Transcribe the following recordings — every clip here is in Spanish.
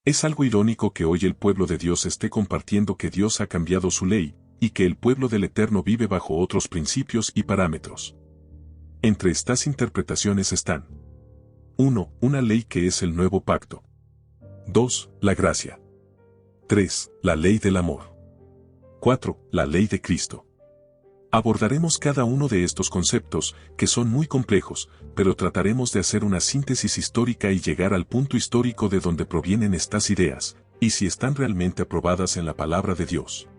Es algo irónico que hoy el pueblo de Dios esté compartiendo que Dios ha cambiado su ley, y que el pueblo del Eterno vive bajo otros principios y parámetros. Entre estas interpretaciones están: 1. Una ley que es el nuevo pacto. 2. La gracia. 3. La ley del amor. 4. La ley de Cristo. Abordaremos cada uno de estos conceptos, que son muy complejos, pero trataremos de hacer una síntesis histórica y llegar al punto histórico de donde provienen estas ideas, y si están realmente aprobadas en la palabra de Dios.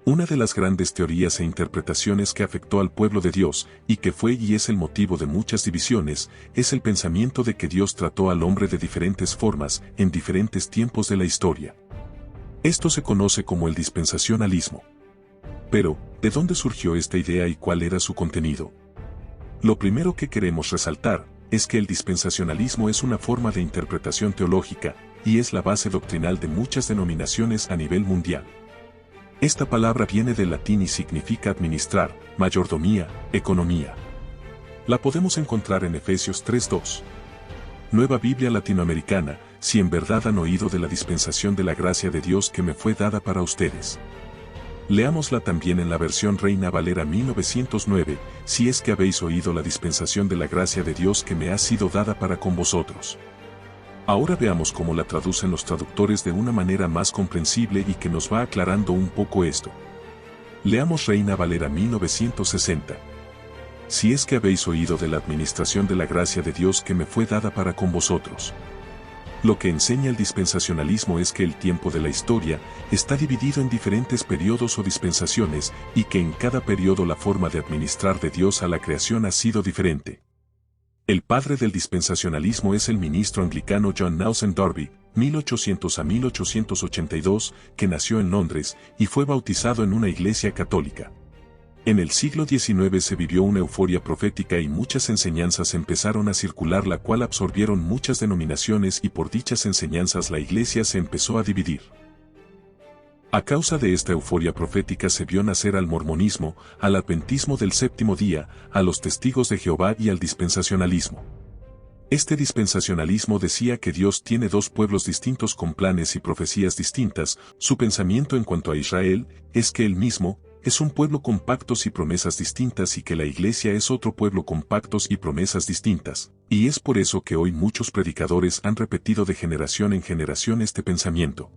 Una de las grandes teorías e interpretaciones que afectó al pueblo de Dios, y que fue y es el motivo de muchas divisiones, es el pensamiento de que Dios trató al hombre de diferentes formas, en diferentes tiempos de la historia. Esto se conoce como el dispensacionalismo. Pero, ¿de dónde surgió esta idea y cuál era su contenido? Lo primero que queremos resaltar es que el dispensacionalismo es una forma de interpretación teológica, y es la base doctrinal de muchas denominaciones a nivel mundial. Esta palabra viene del latín y significa administrar, mayordomía, economía. La podemos encontrar en Efesios 3:2. Nueva Biblia Latinoamericana: si en verdad han oído de la dispensación de la gracia de Dios que me fue dada para ustedes. Leámosla también en la versión Reina Valera 1909, si es que habéis oído la dispensación de la gracia de Dios que me ha sido dada para con vosotros. Ahora veamos cómo la traducen los traductores de una manera más comprensible y que nos va aclarando un poco esto. Leamos Reina Valera 1960. Si es que habéis oído de la administración de la gracia de Dios que me fue dada para con vosotros. Lo que enseña el dispensacionalismo es que el tiempo de la historia está dividido en diferentes periodos o dispensaciones, y que en cada periodo la forma de administrar de Dios a la creación ha sido diferente. El padre del dispensacionalismo es el ministro anglicano John Nelson Darby, 1800 a 1882, que nació en Londres y fue bautizado en una iglesia católica. En el siglo XIX se vivió una euforia profética y muchas enseñanzas empezaron a circular, la cual absorbieron muchas denominaciones, y por dichas enseñanzas la iglesia se empezó a dividir. A causa de esta euforia profética se vio nacer al mormonismo, al adventismo del séptimo día, a los testigos de Jehová y al dispensacionalismo. Este dispensacionalismo decía que Dios tiene dos pueblos distintos con planes y profecías distintas. Su pensamiento en cuanto a Israel es que él mismo es un pueblo con pactos y promesas distintas, y que la iglesia es otro pueblo con pactos y promesas distintas, y es por eso que hoy muchos predicadores han repetido de generación en generación este pensamiento.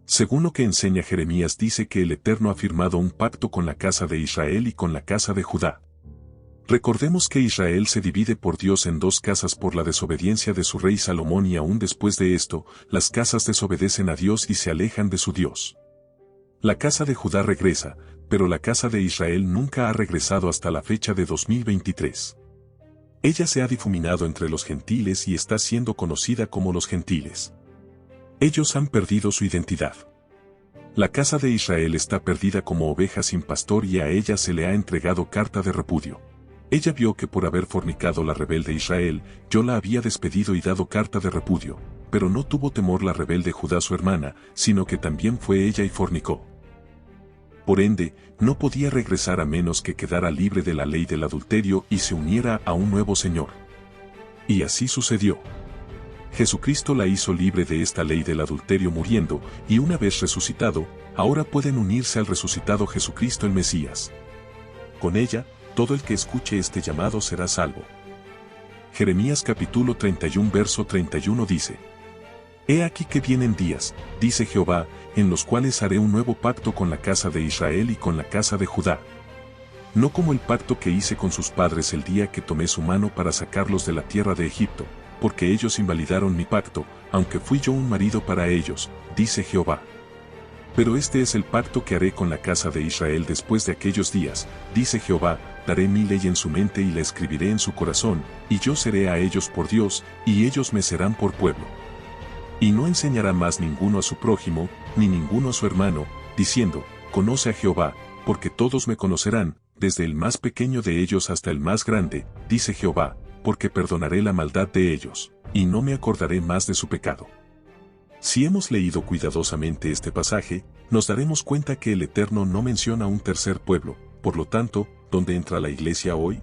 Según lo que enseña Jeremías, dice que el Eterno ha firmado un pacto con la casa de Israel y con la casa de Judá. Recordemos que Israel se divide por Dios en dos casas por la desobediencia de su rey Salomón, y aún después de esto, las casas desobedecen a Dios y se alejan de su Dios. La casa de Judá regresa, pero la casa de Israel nunca ha regresado hasta la fecha de 2023. Ella se ha difuminado entre los gentiles y está siendo conocida como los gentiles. Ellos han perdido su identidad. La casa de Israel está perdida como oveja sin pastor, y a ella se le ha entregado carta de repudio. Ella vio que por haber fornicado la rebelde Israel, yo la había despedido y dado carta de repudio, pero no tuvo temor la rebelde Judá su hermana, sino que también fue ella y fornicó. Por ende, no podía regresar a menos que quedara libre de la ley del adulterio y se uniera a un nuevo Señor. Y así sucedió. Jesucristo la hizo libre de esta ley del adulterio muriendo, y una vez resucitado, ahora pueden unirse al resucitado Jesucristo el Mesías. Con ella, todo el que escuche este llamado será salvo. Jeremías capítulo 31 verso 31 dice: He aquí que vienen días, dice Jehová, en los cuales haré un nuevo pacto con la casa de Israel y con la casa de Judá. No como el pacto que hice con sus padres el día que tomé su mano para sacarlos de la tierra de Egipto, porque ellos invalidaron mi pacto, aunque fui yo un marido para ellos, dice Jehová. Pero este es el pacto que haré con la casa de Israel después de aquellos días, dice Jehová: daré mi ley en su mente y la escribiré en su corazón, y yo seré a ellos por Dios, y ellos me serán por pueblo. Y no enseñará más ninguno a su prójimo, ni ninguno a su hermano, diciendo: conoce a Jehová, porque todos me conocerán, desde el más pequeño de ellos hasta el más grande, dice Jehová, porque perdonaré la maldad de ellos, y no me acordaré más de su pecado. Si hemos leído cuidadosamente este pasaje, nos daremos cuenta que el Eterno no menciona un tercer pueblo. Por lo tanto, ¿dónde entra la iglesia hoy?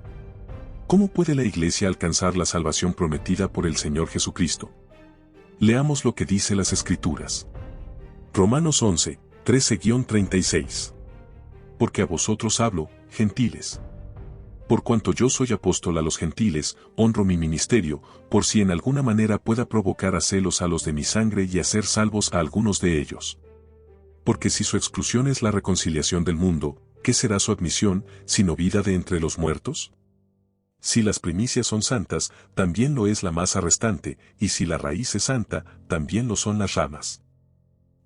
¿Cómo puede la iglesia alcanzar la salvación prometida por el Señor Jesucristo? Leamos lo que dice las Escrituras. Romanos 11, 13-36. Porque a vosotros hablo, gentiles. Por cuanto yo soy apóstol a los gentiles, honro mi ministerio, por si en alguna manera pueda provocar a celos a los de mi sangre y hacer salvos a algunos de ellos. Porque si su exclusión es la reconciliación del mundo, ¿qué será su admisión, sino vida de entre los muertos? Si las primicias son santas, también lo es la masa restante, y si la raíz es santa, también lo son las ramas.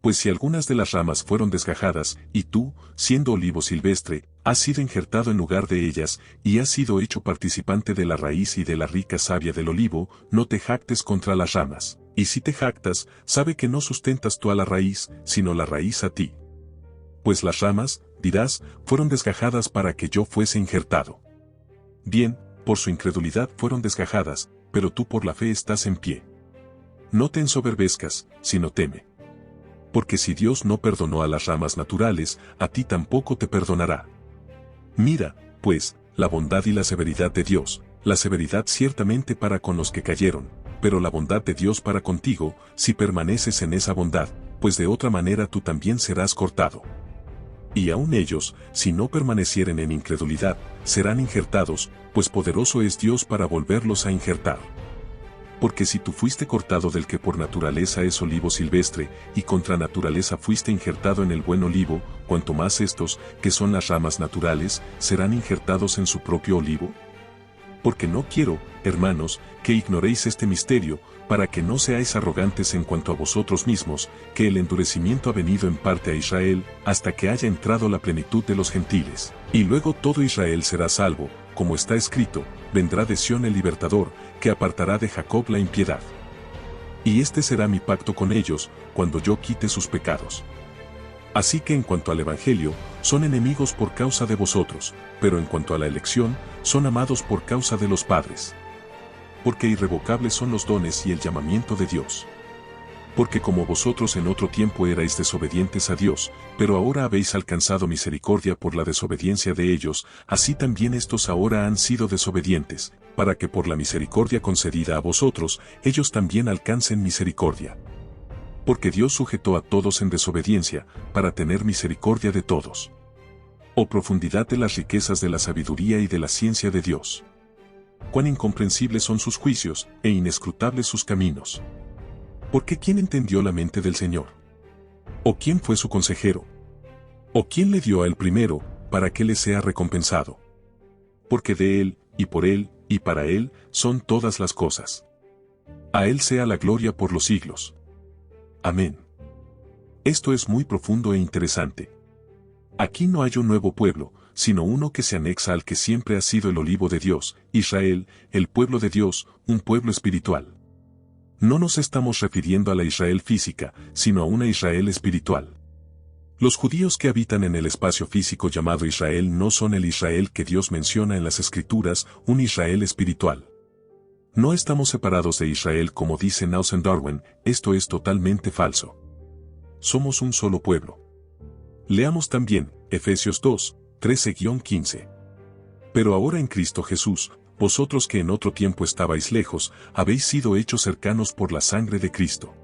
Pues si algunas de las ramas fueron desgajadas, y tú, siendo olivo silvestre, has sido injertado en lugar de ellas, y has sido hecho participante de la raíz y de la rica savia del olivo, no te jactes contra las ramas, y si te jactas, sabe que no sustentas tú a la raíz, sino la raíz a ti. Pues las ramas, dirás, fueron desgajadas para que yo fuese injertado. Bien, por su incredulidad fueron desgajadas, pero tú por la fe estás en pie. No te ensoberbezcas, sino teme. Porque si Dios no perdonó a las ramas naturales, a ti tampoco te perdonará. Mira, pues, la bondad y la severidad de Dios, la severidad ciertamente para con los que cayeron, pero la bondad de Dios para contigo, si permaneces en esa bondad, pues de otra manera tú también serás cortado. Y aun ellos, si no permanecieren en incredulidad, serán injertados, pues poderoso es Dios para volverlos a injertar. Porque si tú fuiste cortado del que por naturaleza es olivo silvestre, y contra naturaleza fuiste injertado en el buen olivo, cuanto más estos, que son las ramas naturales, serán injertados en su propio olivo. Porque no quiero, hermanos, que ignoréis este misterio, para que no seáis arrogantes en cuanto a vosotros mismos, que el endurecimiento ha venido en parte a Israel, hasta que haya entrado la plenitud de los gentiles, y luego todo Israel será salvo, como está escrito, vendrá de Sión el libertador, que apartará de Jacob la impiedad. Y este será mi pacto con ellos, cuando yo quite sus pecados. Así que en cuanto al Evangelio, son enemigos por causa de vosotros, pero en cuanto a la elección, son amados por causa de los padres. Porque irrevocables son los dones y el llamamiento de Dios. Porque como vosotros en otro tiempo erais desobedientes a Dios, pero ahora habéis alcanzado misericordia por la desobediencia de ellos, así también estos ahora han sido desobedientes, para que por la misericordia concedida a vosotros, ellos también alcancen misericordia. Porque Dios sujetó a todos en desobediencia, para tener misericordia de todos. Oh profundidad de las riquezas de la sabiduría y de la ciencia de Dios. Cuán incomprensibles son sus juicios, e inescrutables sus caminos. Porque ¿quién entendió la mente del Señor? ¿O quién fue su consejero? ¿O quién le dio a él primero, para que le sea recompensado? Porque de él, y por él, y para él, son todas las cosas. A él sea la gloria por los siglos. Amén. Esto es muy profundo e interesante. Aquí no hay un nuevo pueblo, sino uno que se anexa al que siempre ha sido el olivo de Dios, Israel, el pueblo de Dios, un pueblo espiritual. No nos estamos refiriendo a la Israel física, sino a una Israel espiritual. Los judíos que habitan en el espacio físico llamado Israel no son el Israel que Dios menciona en las Escrituras, un Israel espiritual. No estamos separados de Israel como dice Nausen Darwin, esto es totalmente falso. Somos un solo pueblo. Leamos también, Efesios 2, 13-15. Pero ahora en Cristo Jesús, vosotros que en otro tiempo estabais lejos, habéis sido hechos cercanos por la sangre de Cristo.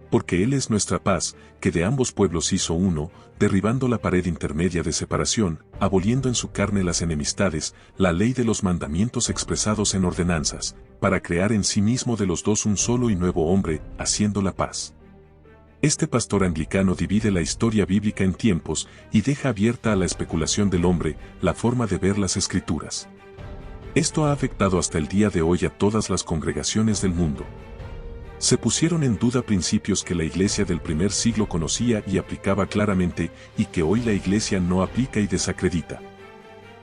Porque Él es nuestra paz, que de ambos pueblos hizo uno, derribando la pared intermedia de separación, aboliendo en su carne las enemistades, la ley de los mandamientos expresados en ordenanzas, para crear en sí mismo de los dos un solo y nuevo hombre, haciendo la paz. Este pastor anglicano divide la historia bíblica en tiempos y deja abierta a la especulación del hombre la forma de ver las Escrituras. Esto ha afectado hasta el día de hoy a todas las congregaciones del mundo. Se pusieron en duda principios que la Iglesia del primer siglo conocía y aplicaba claramente y que hoy la Iglesia no aplica y desacredita.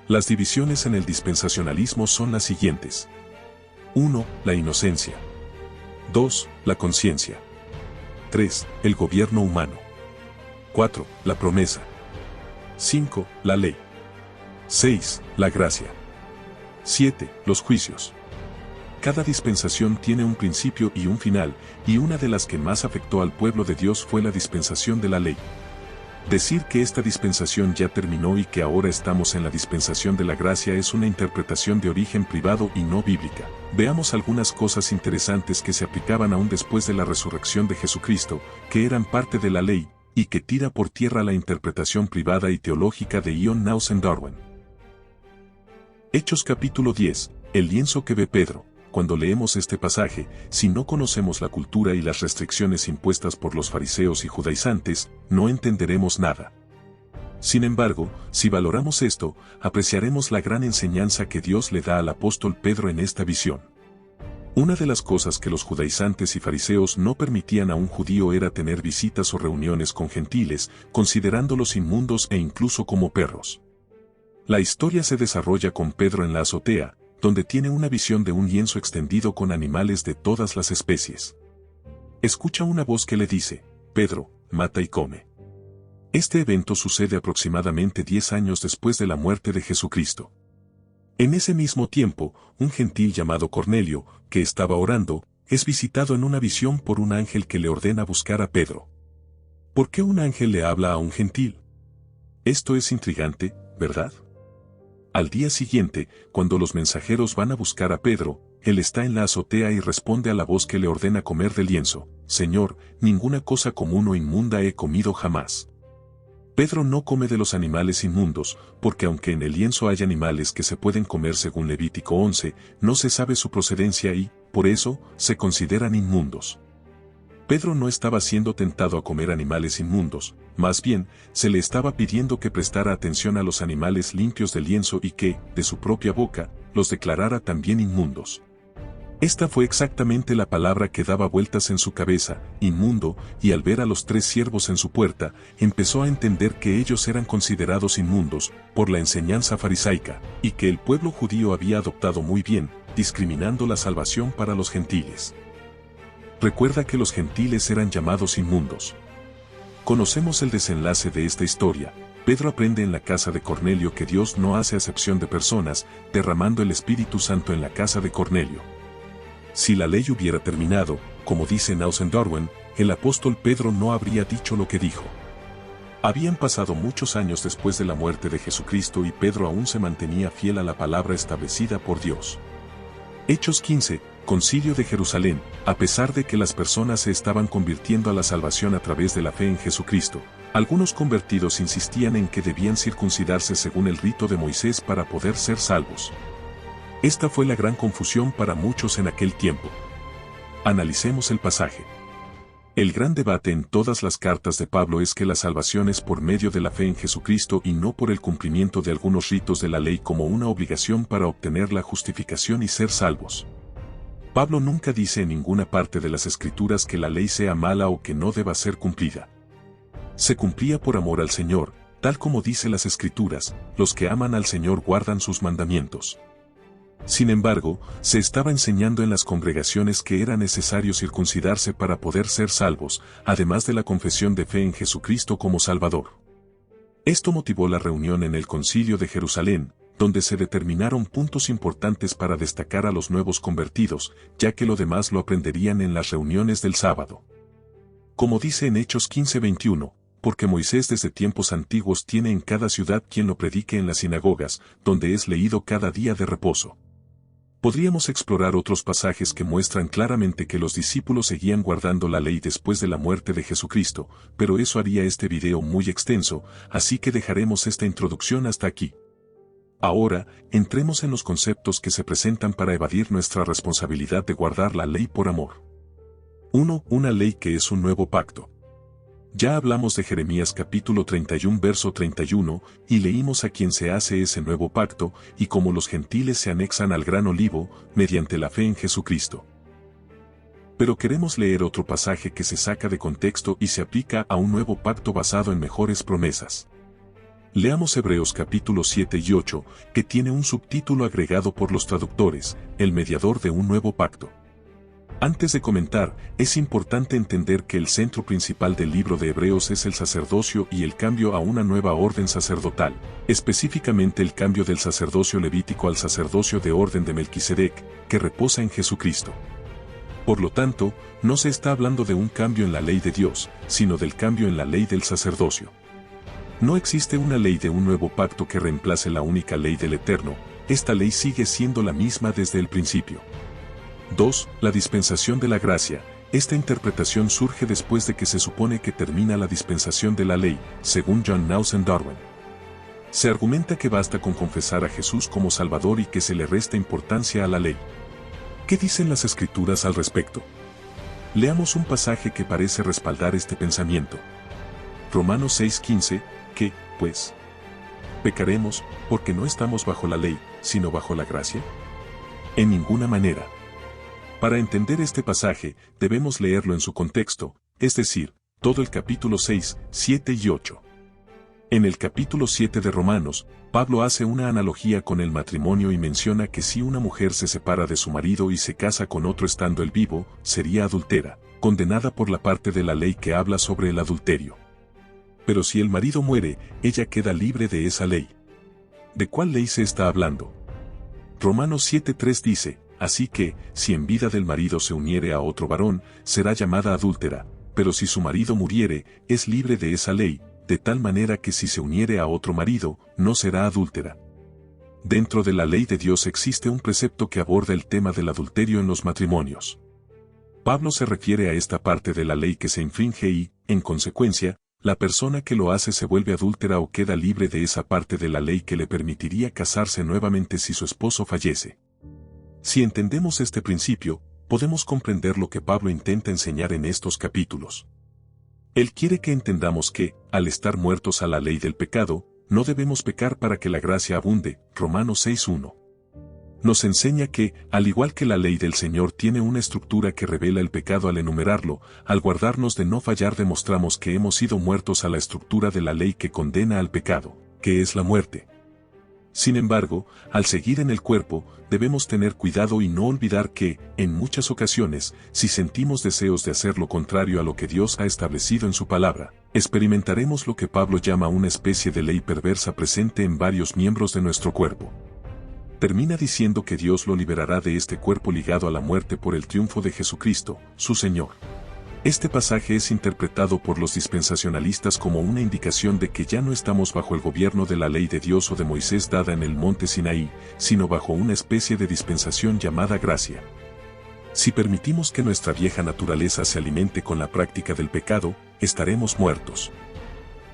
Las divisiones en el dispensacionalismo son las siguientes. 1. La inocencia. 2. La conciencia. 3. El gobierno humano. 4. La promesa. 5. La ley. 6. La gracia. 7. Los juicios. Cada dispensación tiene un principio y un final, y una de las que más afectó al pueblo de Dios fue la dispensación de la ley. Decir que esta dispensación ya terminó y que ahora estamos en la dispensación de la gracia es una interpretación de origen privado y no bíblica. Veamos algunas cosas interesantes que se aplicaban aún después de la resurrección de Jesucristo, que eran parte de la ley, y que tira por tierra la interpretación privada y teológica de John Nelson Darwin. Hechos capítulo 10, el lienzo que ve Pedro. Cuando leemos este pasaje, si no conocemos la cultura y las restricciones impuestas por los fariseos y judaizantes, no entenderemos nada. Sin embargo, si valoramos esto, apreciaremos la gran enseñanza que Dios le da al apóstol Pedro en esta visión. Una de las cosas que los judaizantes y fariseos no permitían a un judío era tener visitas o reuniones con gentiles, considerándolos inmundos e incluso como perros. La historia se desarrolla con Pedro en la azotea, donde tiene una visión de un lienzo extendido con animales de todas las especies. Escucha una voz que le dice: Pedro, mata y come. Este evento sucede aproximadamente 10 años después de la muerte de Jesucristo. En ese mismo tiempo, un gentil llamado Cornelio, que estaba orando, es visitado en una visión por un ángel que le ordena buscar a Pedro. ¿Por qué un ángel le habla a un gentil? Esto es intrigante, ¿verdad? Al día siguiente, cuando los mensajeros van a buscar a Pedro, él está en la azotea y responde a la voz que le ordena comer del lienzo: Señor, ninguna cosa común o inmunda he comido jamás. Pedro no come de los animales inmundos, porque aunque en el lienzo hay animales que se pueden comer según Levítico 11, no se sabe su procedencia y, por eso, se consideran inmundos. Pedro no estaba siendo tentado a comer animales inmundos, más bien, se le estaba pidiendo que prestara atención a los animales limpios del lienzo y que, de su propia boca, los declarara también inmundos. Esta fue exactamente la palabra que daba vueltas en su cabeza: inmundo, y al ver a los 3 siervos en su puerta, empezó a entender que ellos eran considerados inmundos, por la enseñanza farisaica, y que el pueblo judío había adoptado muy bien, discriminando la salvación para los gentiles. Recuerda que los gentiles eran llamados inmundos. Conocemos el desenlace de esta historia. Pedro aprende en la casa de Cornelio que Dios no hace acepción de personas, derramando el Espíritu Santo en la casa de Cornelio. Si la ley hubiera terminado, como dice Nelson Darwin, el apóstol Pedro no habría dicho lo que dijo. Habían pasado muchos años después de la muerte de Jesucristo y Pedro aún se mantenía fiel a la palabra establecida por Dios. Hechos 15, Concilio de Jerusalén. A pesar de que las personas se estaban convirtiendo a la salvación a través de la fe en Jesucristo, algunos convertidos insistían en que debían circuncidarse según el rito de Moisés para poder ser salvos. Esta fue la gran confusión para muchos en aquel tiempo. Analicemos el pasaje. El gran debate en todas las cartas de Pablo es que la salvación es por medio de la fe en Jesucristo y no por el cumplimiento de algunos ritos de la ley como una obligación para obtener la justificación y ser salvos. Pablo nunca dice en ninguna parte de las Escrituras que la ley sea mala o que no deba ser cumplida. Se cumplía por amor al Señor, tal como dice las Escrituras: los que aman al Señor guardan sus mandamientos. Sin embargo, se estaba enseñando en las congregaciones que era necesario circuncidarse para poder ser salvos, además de la confesión de fe en Jesucristo como Salvador. Esto motivó la reunión en el Concilio de Jerusalén, donde se determinaron puntos importantes para destacar a los nuevos convertidos, ya que lo demás lo aprenderían en las reuniones del sábado. Como dice en Hechos 15:21, porque Moisés desde tiempos antiguos tiene en cada ciudad quien lo predique en las sinagogas, donde es leído cada día de reposo. Podríamos explorar otros pasajes que muestran claramente que los discípulos seguían guardando la ley después de la muerte de Jesucristo, pero eso haría este video muy extenso, así que dejaremos esta introducción hasta aquí. Ahora, entremos en los conceptos que se presentan para evadir nuestra responsabilidad de guardar la ley por amor. 1. Una ley que es un nuevo pacto. Ya hablamos de Jeremías capítulo 31 verso 31, y leímos a quien se hace ese nuevo pacto, y cómo los gentiles se anexan al gran olivo, mediante la fe en Jesucristo. Pero queremos leer otro pasaje que se saca de contexto y se aplica a un nuevo pacto basado en mejores promesas. Leamos Hebreos capítulo 7 y 8, que tiene un subtítulo agregado por los traductores: el mediador de un nuevo pacto. Antes de comentar, es importante entender que el centro principal del libro de Hebreos es el sacerdocio y el cambio a una nueva orden sacerdotal, específicamente el cambio del sacerdocio levítico al sacerdocio de orden de Melquisedec, que reposa en Jesucristo. Por lo tanto, no se está hablando de un cambio en la ley de Dios, sino del cambio en la ley del sacerdocio. No existe una ley de un nuevo pacto que reemplace la única ley del Eterno, esta ley sigue siendo la misma desde el principio. 2. La dispensación de la gracia. Esta interpretación surge después de que se supone que termina la dispensación de la ley, según John Gnausen Darwin. Se argumenta que basta con confesar a Jesús como Salvador y que se le resta importancia a la ley. ¿Qué dicen las Escrituras al respecto? Leamos un pasaje que parece respaldar este pensamiento. Romanos 6:15, que, pues, ¿pecaremos porque no estamos bajo la ley, sino bajo la gracia? En ninguna manera. Para entender este pasaje, debemos leerlo en su contexto, es decir, todo el capítulo 6, 7 y 8. En el capítulo 7 de Romanos, Pablo hace una analogía con el matrimonio y menciona que si una mujer se separa de su marido y se casa con otro estando él vivo, sería adúltera, condenada por la parte de la ley que habla sobre el adulterio. Pero si el marido muere, ella queda libre de esa ley. ¿De cuál ley se está hablando? Romanos 7:3 dice, así que, si en vida del marido se uniere a otro varón, será llamada adúltera, pero si su marido muriere, es libre de esa ley, de tal manera que si se uniere a otro marido, no será adúltera. Dentro de la ley de Dios existe un precepto que aborda el tema del adulterio en los matrimonios. Pablo se refiere a esta parte de la ley que se infringe y, en consecuencia, la persona que lo hace se vuelve adúltera o queda libre de esa parte de la ley que le permitiría casarse nuevamente si su esposo fallece. Si entendemos este principio, podemos comprender lo que Pablo intenta enseñar en estos capítulos. Él quiere que entendamos que, al estar muertos a la ley del pecado, no debemos pecar para que la gracia abunde, Romanos 6:1. Nos enseña que, al igual que la ley del Señor tiene una estructura que revela el pecado al enumerarlo, al guardarnos de no fallar demostramos que hemos sido muertos a la estructura de la ley que condena al pecado, que es la muerte. Sin embargo, al seguir en el cuerpo, debemos tener cuidado y no olvidar que, en muchas ocasiones, si sentimos deseos de hacer lo contrario a lo que Dios ha establecido en su palabra, experimentaremos lo que Pablo llama una especie de ley perversa presente en varios miembros de nuestro cuerpo. Termina diciendo que Dios lo liberará de este cuerpo ligado a la muerte por el triunfo de Jesucristo, su Señor. Este pasaje es interpretado por los dispensacionalistas como una indicación de que ya no estamos bajo el gobierno de la ley de Dios o de Moisés dada en el monte Sinaí, sino bajo una especie de dispensación llamada gracia. Si permitimos que nuestra vieja naturaleza se alimente con la práctica del pecado, estaremos muertos.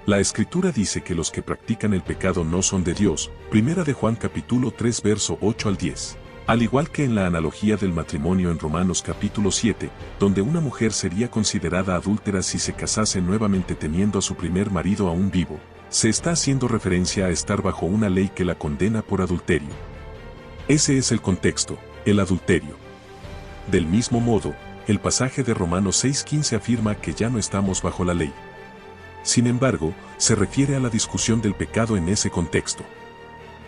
La Escritura dice que los que practican el pecado no son de Dios, 1 de Juan capítulo 3 verso 8 al 10. Al igual que en la analogía del matrimonio en Romanos capítulo 7, donde una mujer sería considerada adúltera si se casase nuevamente teniendo a su primer marido aún vivo, se está haciendo referencia a estar bajo una ley que la condena por adulterio. Ese es el contexto, el adulterio. Del mismo modo, el pasaje de Romanos 6:15 afirma que ya no estamos bajo la ley. Sin embargo, se refiere a la discusión del pecado en ese contexto.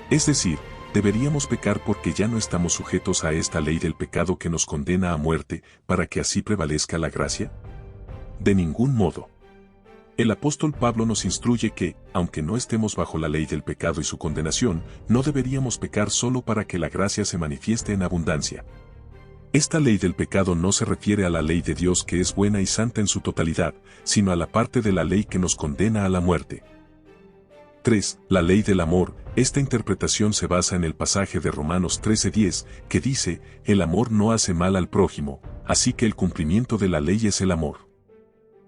Es decir, ¿deberíamos pecar porque ya no estamos sujetos a esta ley del pecado que nos condena a muerte, para que así prevalezca la gracia? De ningún modo. El apóstol Pablo nos instruye que, aunque no estemos bajo la ley del pecado y su condenación, no deberíamos pecar solo para que la gracia se manifieste en abundancia. Esta ley del pecado no se refiere a la ley de Dios que es buena y santa en su totalidad, sino a la parte de la ley que nos condena a la muerte. 3. La ley del amor. Esta interpretación se basa en el pasaje de Romanos 13:10, que dice, el amor no hace mal al prójimo, así que el cumplimiento de la ley es el amor.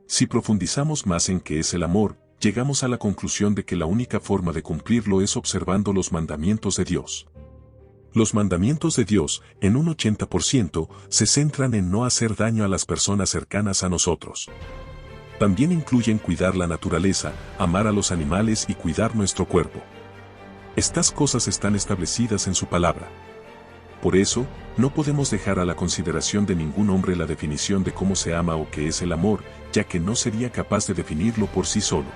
Si profundizamos más en qué es el amor, llegamos a la conclusión de que la única forma de cumplirlo es observando los mandamientos de Dios. Los mandamientos de Dios, en un 80%, se centran en no hacer daño a las personas cercanas a nosotros. También incluyen cuidar la naturaleza, amar a los animales y cuidar nuestro cuerpo. Estas cosas están establecidas en su palabra. Por eso, no podemos dejar a la consideración de ningún hombre la definición de cómo se ama o qué es el amor, ya que no sería capaz de definirlo por sí solo.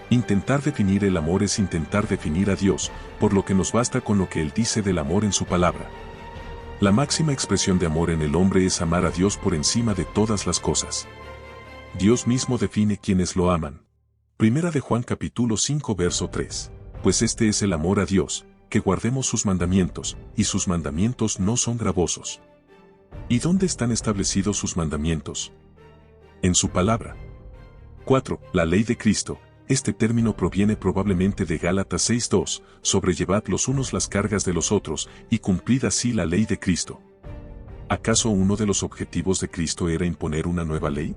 Intentar definir el amor es intentar definir a Dios, por lo que nos basta con lo que Él dice del amor en su palabra. La máxima expresión de amor en el hombre es amar a Dios por encima de todas las cosas. Dios mismo define quienes lo aman. 1 de Juan capítulo 5 verso 3. Pues este es el amor a Dios, que guardemos sus mandamientos, y sus mandamientos no son gravosos. ¿Y dónde están establecidos sus mandamientos? En su palabra. 4. La ley de Cristo. Este término proviene probablemente de Gálatas 6:2, sobrellevad los unos las cargas de los otros, y cumplid así la ley de Cristo. ¿Acaso uno de los objetivos de Cristo era imponer una nueva ley?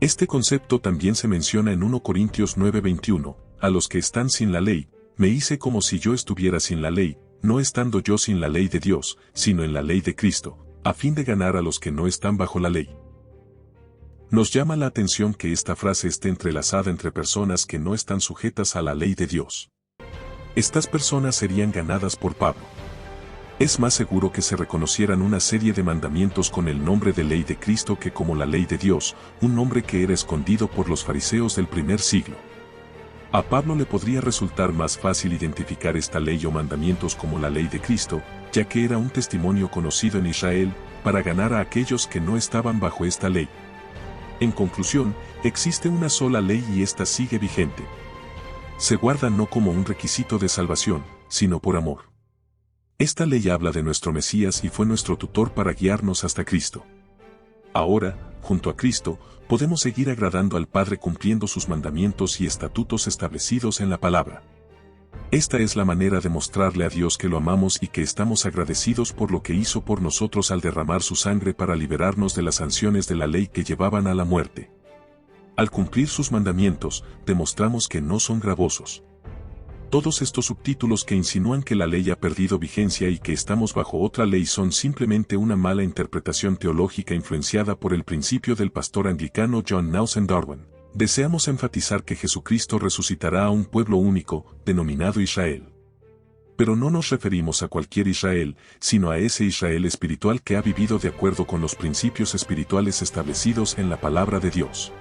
Este concepto también se menciona en 1 Corintios 9:21, a los que están sin la ley, me hice como si yo estuviera sin la ley, no estando yo sin la ley de Dios, sino en la ley de Cristo, a fin de ganar a los que no están bajo la ley. Nos llama la atención que esta frase esté entrelazada entre personas que no están sujetas a la ley de Dios. Estas personas serían ganadas por Pablo. Es más seguro que se reconocieran una serie de mandamientos con el nombre de ley de Cristo que como la ley de Dios, un nombre que era escondido por los fariseos del primer siglo. A Pablo le podría resultar más fácil identificar esta ley o mandamientos como la ley de Cristo, ya que era un testimonio conocido en Israel, para ganar a aquellos que no estaban bajo esta ley. En conclusión, existe una sola ley y esta sigue vigente. Se guarda no como un requisito de salvación, sino por amor. Esta ley habla de nuestro Mesías y fue nuestro tutor para guiarnos hasta Cristo. Ahora, junto a Cristo, podemos seguir agradando al Padre cumpliendo sus mandamientos y estatutos establecidos en la palabra. Esta es la manera de mostrarle a Dios que lo amamos y que estamos agradecidos por lo que hizo por nosotros al derramar su sangre para liberarnos de las sanciones de la ley que llevaban a la muerte. Al cumplir sus mandamientos, demostramos que no son gravosos. Todos estos subtítulos que insinúan que la ley ha perdido vigencia y que estamos bajo otra ley son simplemente una mala interpretación teológica influenciada por el principio del pastor anglicano John Nelson Darwin. Deseamos enfatizar que Jesucristo resucitará a un pueblo único, denominado Israel. Pero no nos referimos a cualquier Israel, sino a ese Israel espiritual que ha vivido de acuerdo con los principios espirituales establecidos en la palabra de Dios.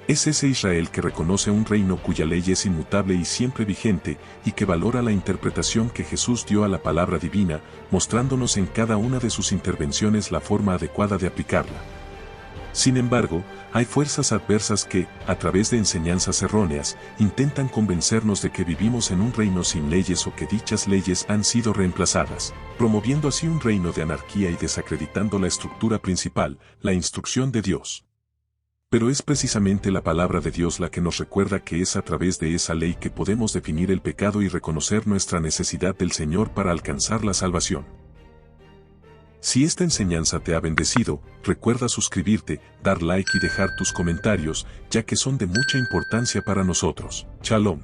Es ese Israel que reconoce un reino cuya ley es inmutable y siempre vigente, y que valora la interpretación que Jesús dio a la palabra divina, mostrándonos en cada una de sus intervenciones la forma adecuada de aplicarla. Sin embargo, hay fuerzas adversas que, a través de enseñanzas erróneas, intentan convencernos de que vivimos en un reino sin leyes o que dichas leyes han sido reemplazadas, promoviendo así un reino de anarquía y desacreditando la estructura principal, la instrucción de Dios. Pero es precisamente la palabra de Dios la que nos recuerda que es a través de esa ley que podemos definir el pecado y reconocer nuestra necesidad del Señor para alcanzar la salvación. Si esta enseñanza te ha bendecido, recuerda suscribirte, dar like y dejar tus comentarios, ya que son de mucha importancia para nosotros. Shalom.